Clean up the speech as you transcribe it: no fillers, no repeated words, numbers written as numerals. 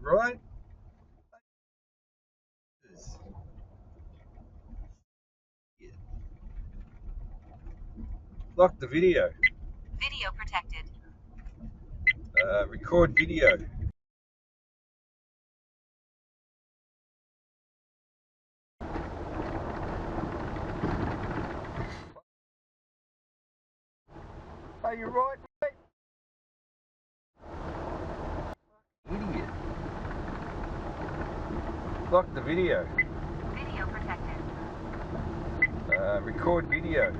You're right. Lock the video. Video protected. Record video. Are you right, mate? Idiot. Lock the video. Video protected. Record video.